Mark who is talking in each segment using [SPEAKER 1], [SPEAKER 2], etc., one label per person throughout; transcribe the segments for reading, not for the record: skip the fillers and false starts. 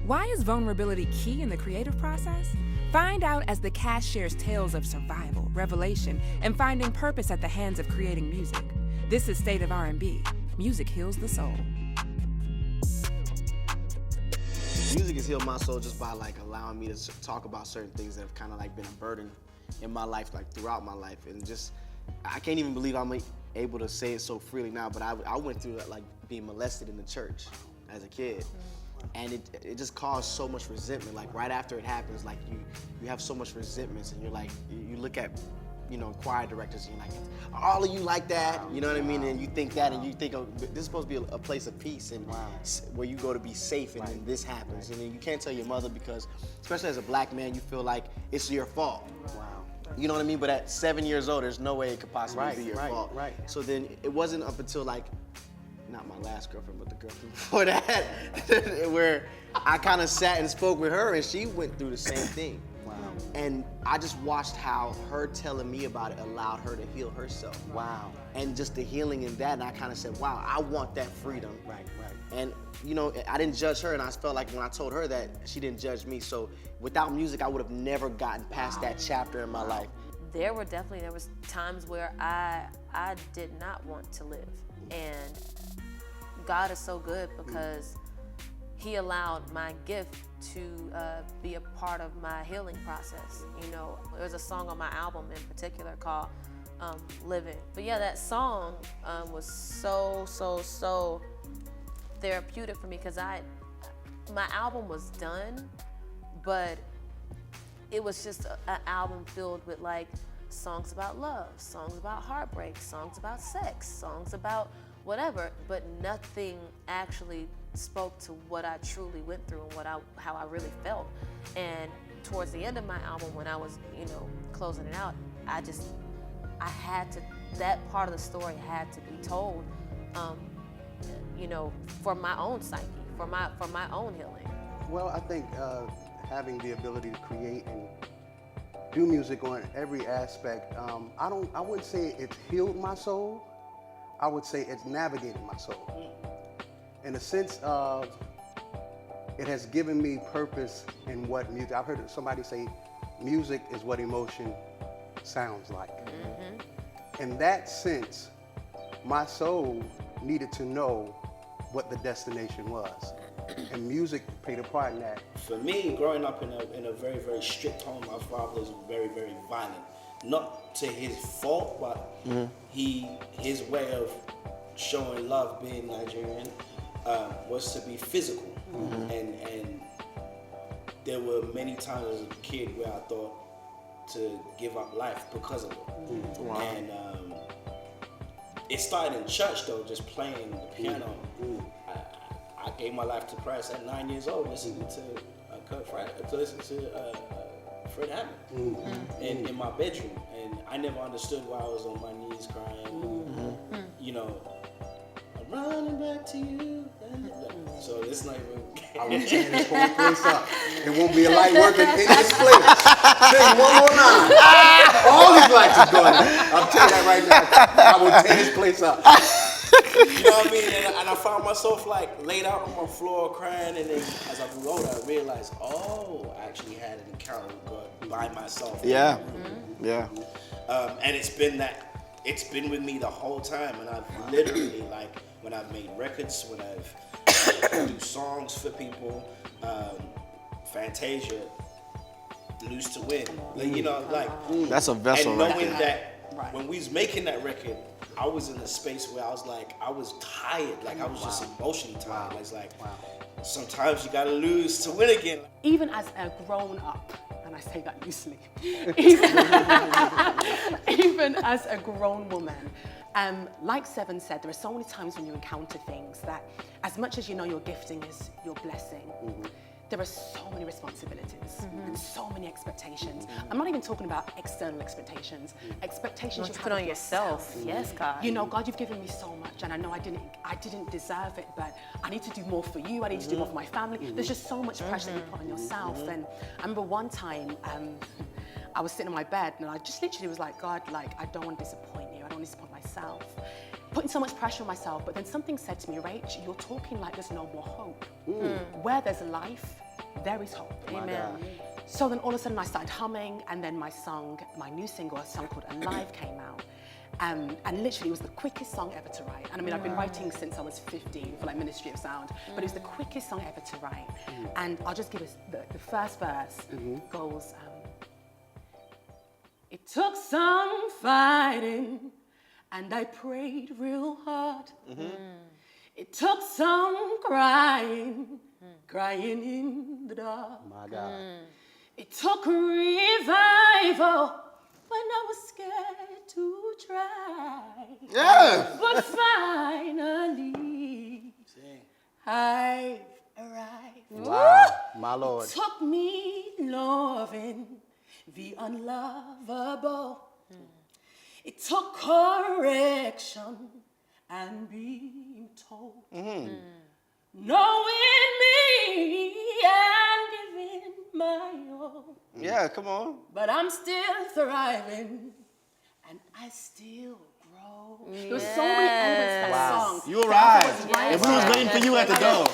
[SPEAKER 1] Why is vulnerability key in the creative process? Find out as the cast shares tales of survival, revelation, and finding purpose at the hands of creating music. This is State of R&B. Music heals the soul.
[SPEAKER 2] Music has healed my soul just by like allowing me to talk about certain things that have kind of like been a burden in my life, like throughout my life, and just I can't even believe I'm able to say it so freely now. But I went through like being molested in the church as a kid, and it just caused so much resentment. Like right after it happens, like you have so much resentments, and you're like you look at choir directors and you're like, all of you like that, you know what I mean? And you think that, and you think, oh, this is supposed to be a place of peace and where you go to be safe, and then this happens. And then you can't tell your mother because, especially as a black man, you feel like it's your fault. You know what I mean? But at 7 years old, there's no way it could possibly be your fault. So then it wasn't up until like, not my last girlfriend, but the girlfriend before that, where I kind of sat and spoke with her, and she went through the same thing. And I just watched how her telling me about it allowed her to heal herself. And just the healing in that, and I kind of said, wow, I want that freedom. And I didn't judge her, and I felt like when I told her that, she didn't judge me. So without music, I would have never gotten past that chapter in my life.
[SPEAKER 3] There was times where I did not want to live. And God is so good because He allowed my gift to be a part of my healing process. There's a song on my album in particular called Living. But yeah, that song was so therapeutic for me because my album was done, but it was just an album filled with like songs about love, songs about heartbreak, songs about sex, songs about whatever, but nothing actually spoke to what I truly went through and how I really felt. And towards the end of my album, when I was, closing it out, that part of the story had to be told, for my own psyche, for my own healing.
[SPEAKER 4] Well, I think having the ability to create and do music on every aspect, I wouldn't say it's healed my soul. I would say it's navigated my soul. In the sense of, it has given me purpose in what music, I've heard somebody say, music is what emotion sounds like. In that sense, my soul needed to know what the destination was. And music played a part in that.
[SPEAKER 5] For me, growing up in a very, very strict home, my father was very, very violent. Not to his fault, but his way of showing love, being Nigerian, was to be physical. And there were many times as a kid where I thought to give up life because of it. And it started in church though, just playing the piano. I gave my life to Christ at 9 years old, listening to Fred Hammond in my bedroom, and I never understood why I was on my knees crying. I'm running back to you. So it's not even.
[SPEAKER 4] I will tear this whole place up. It won't be a light working in this place. Sing one more line. All these lights is going out. I'll tell you that right now. I will tear this place up.
[SPEAKER 5] You know what I mean? And I found myself like laid out on my floor crying, and then as I grew older, I realized, I actually had an encounter with God by myself.
[SPEAKER 2] Yeah.
[SPEAKER 5] And it's been with me the whole time, and I've literally, like, when I've made records, when I've do songs for people, Fantasia, Lose to Win,
[SPEAKER 2] that's a vessel,
[SPEAKER 5] and knowing
[SPEAKER 2] right there.
[SPEAKER 5] that when we was making that record, I was in a space where I was tired, like I was just emotionally tired. It's like, sometimes you gotta lose to win again.
[SPEAKER 6] Even as a grown up, and I say that loosely, even as a grown woman, like Sevyn said, there are so many times when you encounter things that, as much as you know your gifting is your blessing, there are so many responsibilities and so many expectations. I'm not even talking about external expectations. Expectations you
[SPEAKER 3] put on yourself. Yes, God.
[SPEAKER 6] God, you've given me so much, and I know I didn't deserve it, but I need to do more for you. I need to do more for my family. There's just so much pressure that you put on yourself. And I remember one time, I was sitting on my bed, and I just literally was like, God, I don't want to disappoint you. I don't want to disappoint myself. Putting so much pressure on myself, but then something said to me, Rach, you're talking like there's no more hope. Where there's life, There is hope.
[SPEAKER 3] Amen.
[SPEAKER 6] So then all of a sudden I started humming, and then my new single, a song called Alive, came out. And literally it was the quickest song ever to write. And I mean, I've been writing since I was 15 for like Ministry of Sound, but it was the quickest song ever to write. And I'll just give us the first verse goes, it took some fighting, and I prayed real hard. It took some crying, crying in the dark.
[SPEAKER 4] My God.
[SPEAKER 6] It took revival when I was scared to try.
[SPEAKER 2] Yeah.
[SPEAKER 6] But finally, I've arrived.
[SPEAKER 4] Wow, my Lord.
[SPEAKER 6] It took me loving the unlovable. It took correction and being told. Knowing me and giving my all.
[SPEAKER 2] Yeah, come on.
[SPEAKER 6] But I'm still thriving, and I still grow. There was so many elements to that song.
[SPEAKER 2] You arrived.
[SPEAKER 6] Right.
[SPEAKER 2] And we was waiting for you at the door.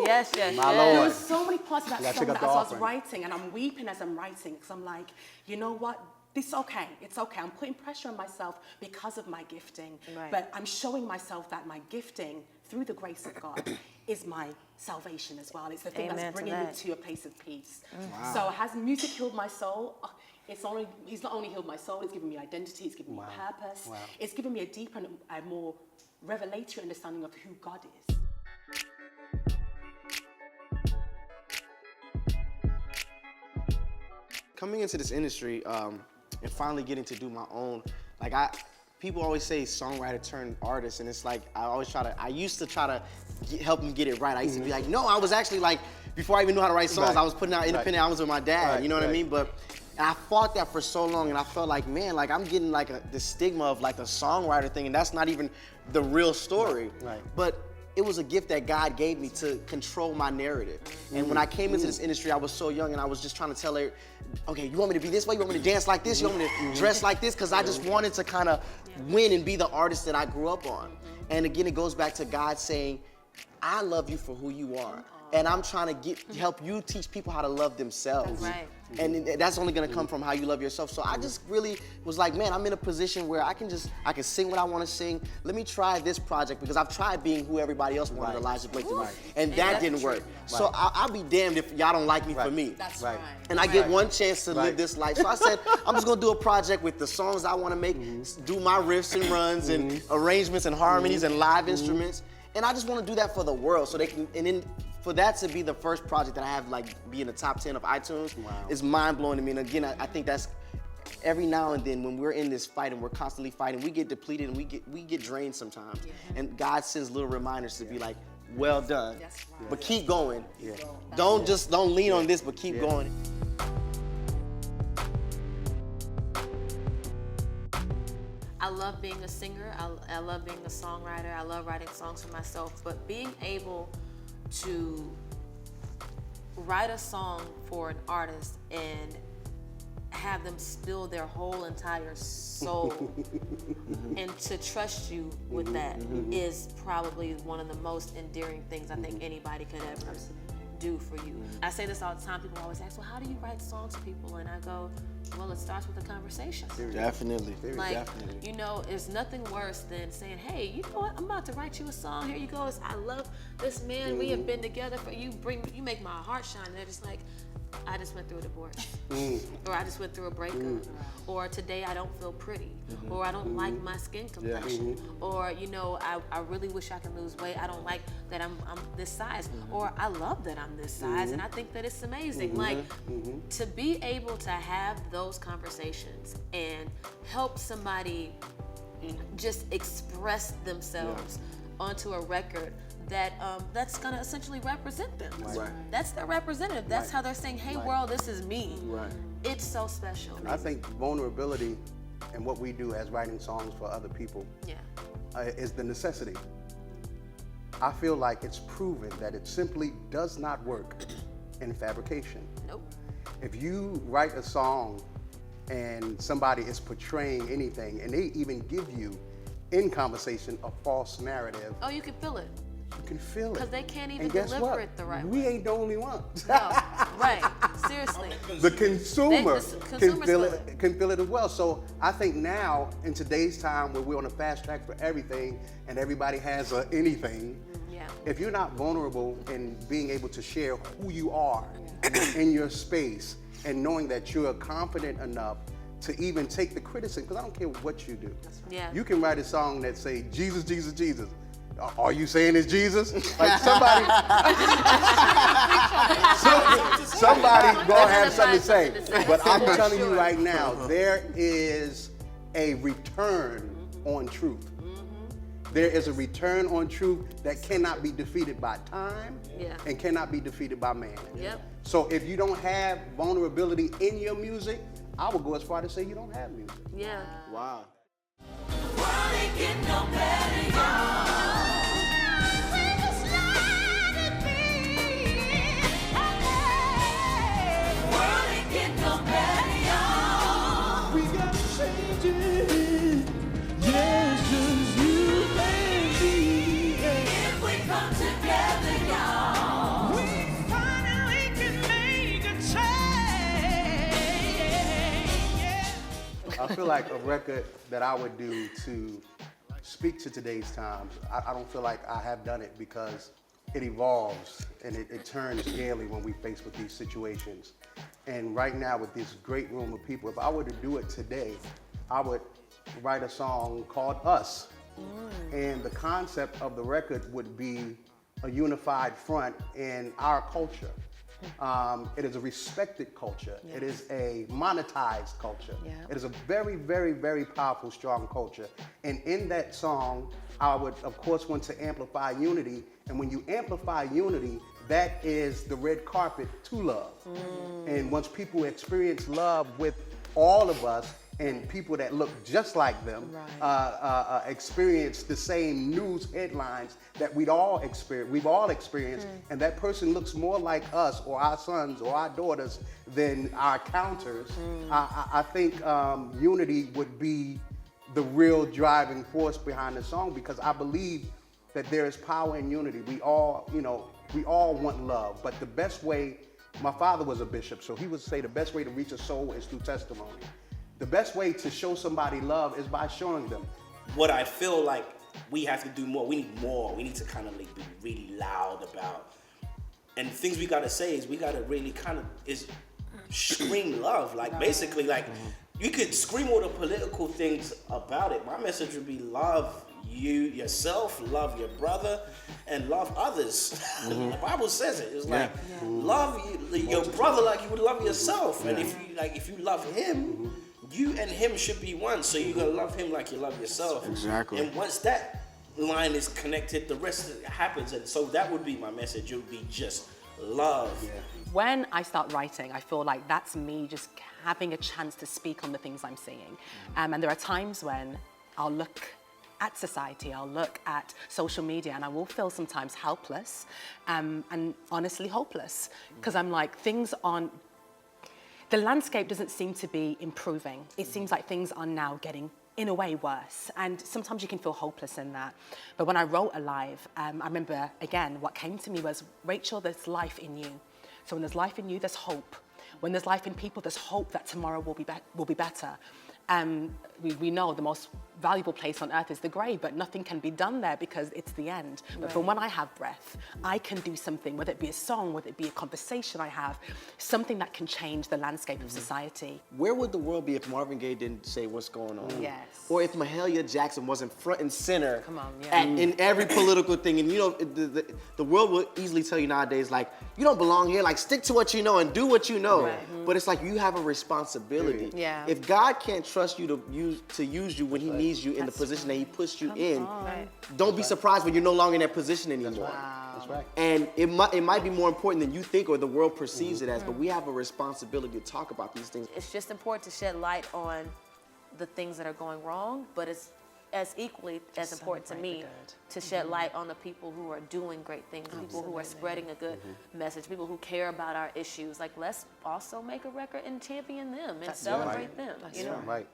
[SPEAKER 3] Yes, yes,
[SPEAKER 4] My
[SPEAKER 3] yes.
[SPEAKER 4] Lord.
[SPEAKER 6] There was so many parts of that
[SPEAKER 4] gotta
[SPEAKER 6] song
[SPEAKER 4] take up
[SPEAKER 6] that
[SPEAKER 4] the
[SPEAKER 6] as I was
[SPEAKER 4] offering.
[SPEAKER 6] writing, and I'm weeping as I'm writing, because I'm like, you know what? It's okay. I'm putting pressure on myself because of my gifting,
[SPEAKER 3] Right.
[SPEAKER 6] but I'm showing myself that my gifting, through the grace of God, is my salvation as well. It's the thing
[SPEAKER 3] Amen
[SPEAKER 6] that's
[SPEAKER 3] to
[SPEAKER 6] bringing me
[SPEAKER 3] that.
[SPEAKER 6] to a place of peace. So has music healed my soul? He's not only healed my soul, it's given me identity, it's given me purpose.
[SPEAKER 4] Wow.
[SPEAKER 6] It's given me a deeper and a more revelatory understanding of who God is.
[SPEAKER 2] Coming into this industry and finally getting to do my own, people always say songwriter turned artist, and it's like I used to try to help them get it right. I used to be like, no, I was actually like, before I even knew how to write songs, I was putting out independent albums with my dad, you know what I mean? And I fought that for so long, and I felt like, man, like I'm getting like the stigma of like the songwriter thing, and that's not even the real story.
[SPEAKER 4] Right.
[SPEAKER 2] But it was a gift that God gave me to control my narrative. And when I came into this industry, I was so young, and I was just trying to tell her, okay, you want me to be this way? You want me to dance like this? You want me to dress like this? Because I just wanted to kind of win and be the artist that I grew up on. And again, it goes back to God saying, I love you for who you are. And I'm trying to help you teach people how to love themselves.
[SPEAKER 3] Right.
[SPEAKER 2] And that's only gonna come from how you love yourself. So I just really was like, man, I'm in a position where I can sing what I wanna sing. Let me try this project, because I've tried being who everybody else wanted Elijah Blake to be. And that didn't work. So I'll be damned if y'all don't like me for me.
[SPEAKER 6] That's right.
[SPEAKER 2] And I get one chance to live this life. So I said, I'm just gonna do a project with the songs I wanna make, do my riffs and runs and arrangements and harmonies and live instruments. And I just wanna do that for the world, so they can, and then for that to be the first project that I have be in the top 10 of iTunes is mind blowing to me. And again, I think that's every now and then when we're in this fight and we're constantly fighting, we get depleted and we get drained sometimes. And God sends little reminders to be like, well done, but keep going. Don't lean on this, but keep going.
[SPEAKER 3] I love being a singer. I love being a songwriter. I love writing songs for myself. But being able to write a song for an artist and have them spill their whole entire soul and to trust you with that is probably one of the most endearing things I think anybody could ever do for you. I say this all the time. People always ask, well, how do you write songs for people? And I go, well, it starts with a conversation.
[SPEAKER 2] Definitely.
[SPEAKER 3] You know, it's nothing worse than saying, hey, you know what, I'm about to write you a song. Here you go. I love this man. We have been together for you make my heart shine. And they're just like, I just went through a divorce. Or I just went through a breakup. Or today I don't feel pretty. Or I don't like my skin complexion. Or, you know, I really wish I could lose weight. I don't like that I'm this size. Or I love that I'm this size and I think that it's amazing. To be able to have those conversations and help somebody just express themselves onto a record that's gonna essentially represent them. That's their representative. That's how they're saying, hey world, this is me. It's so special.
[SPEAKER 4] I think vulnerability and what we do as writing songs for other people is the necessity. I feel like it's proven that it simply does not work in fabrication.
[SPEAKER 3] Nope.
[SPEAKER 4] If you write a song and somebody is portraying anything and they even give you in conversation a false narrative,
[SPEAKER 3] Oh, you can feel it.
[SPEAKER 4] You can feel it.
[SPEAKER 3] Because they can't even
[SPEAKER 4] And guess
[SPEAKER 3] deliver
[SPEAKER 4] what?
[SPEAKER 3] it the right
[SPEAKER 4] We
[SPEAKER 3] way.
[SPEAKER 4] ain't the only ones.
[SPEAKER 3] No, right. Seriously.
[SPEAKER 4] The consumer
[SPEAKER 3] consumers
[SPEAKER 4] can feel it as well. So I think now, in today's time where we're on a fast track for everything and everybody has anything,
[SPEAKER 3] Yeah.
[SPEAKER 4] if you're not vulnerable in being able to share who you are in your space and knowing that you're confident enough to even take the criticism, because I don't care what you do.
[SPEAKER 3] Yeah.
[SPEAKER 4] You can write a song that say, Jesus, Jesus, Jesus. Are you saying it's Jesus? Like somebody, somebody gonna have something to say. But I'm telling you right now, there is a return on truth. There is a return on truth that cannot be defeated by time and cannot be defeated by man.
[SPEAKER 3] Yep.
[SPEAKER 4] So if you don't have vulnerability in your music, I would go as far to say you don't have music.
[SPEAKER 3] Yeah.
[SPEAKER 2] Wow.
[SPEAKER 4] I feel like a record that I would do to speak to today's times, I don't feel like I have done it because it evolves and it turns daily when we face with these situations. And right now with this great room of people, if I were to do it today, I would write a song called Us. And the concept of the record would be a unified front in our culture. It is a respected culture.
[SPEAKER 6] Yes.
[SPEAKER 4] It is a monetized culture.
[SPEAKER 6] Yeah.
[SPEAKER 4] It is a very, very, very powerful, strong culture. And in that song, I would, of course, want to amplify unity. And when you amplify unity, that is the red carpet to love. And once people experience love with all of us, and people that look just like them experience the same news headlines that we've all experienced, and that person looks more like us or our sons or our daughters than our counters. I think unity would be the real driving force behind the song, because I believe that there is power in unity. We all want love, but the best way, my father was a bishop, so he would say the best way to reach a soul is through testimony. The best way to show somebody love is by showing them.
[SPEAKER 5] What I feel like we have to do more. We need more. We need to kind of like be really loud about. And the things we gotta say is we gotta really kind of scream love. Like basically, like you could scream all the political things about it. My message would be love yourself, love your brother, and love others. The Bible says it. It's like love your brother like you would love yourself. And if you love him, you and him should be one. So you're gonna love him like you love yourself.
[SPEAKER 2] Exactly.
[SPEAKER 5] And once that line is connected, the rest happens. And so that would be my message. It would be just love.
[SPEAKER 6] When I start writing, I feel like that's me just having a chance to speak on the things I'm seeing. And there are times when I'll look at society, I'll look at social media, and I will feel sometimes helpless and honestly hopeless, because I'm like, the landscape doesn't seem to be improving. It seems like things are now getting, in a way, worse. And sometimes you can feel hopeless in that. But when I wrote Alive, I remember, again, what came to me was, Rachel, there's life in you. So when there's life in you, there's hope. When there's life in people, there's hope that tomorrow will be better. We know the most valuable place on earth is the grave, but nothing can be done there because it's the end. But from when I have breath, I can do something, whether it be a song, whether it be a conversation I have, something that can change the landscape of society.
[SPEAKER 2] Where would the world be if Marvin Gaye didn't say what's going on?
[SPEAKER 6] Yes.
[SPEAKER 2] Or if Mahalia Jackson wasn't front and center
[SPEAKER 6] yeah.
[SPEAKER 2] in every political thing? And the world will easily tell you nowadays, like, you don't belong here, like stick to what you know and do what you know. But it's like you have a responsibility.
[SPEAKER 6] Yeah.
[SPEAKER 2] If God can't trust you to use you when he needs you in the position that he puts you in, don't be surprised when you're no longer in that position anymore.
[SPEAKER 4] That's right.
[SPEAKER 2] And it might be more important than you think or the world perceives it as, but we have a responsibility to talk about these things.
[SPEAKER 3] It's just important to shed light on the things that are going wrong, but it's as equally as important to me to shed light on the people who are doing great things, people who are spreading a good message, people who care about our issues. Like, let's also make a record and champion them and celebrate them.
[SPEAKER 4] That's right.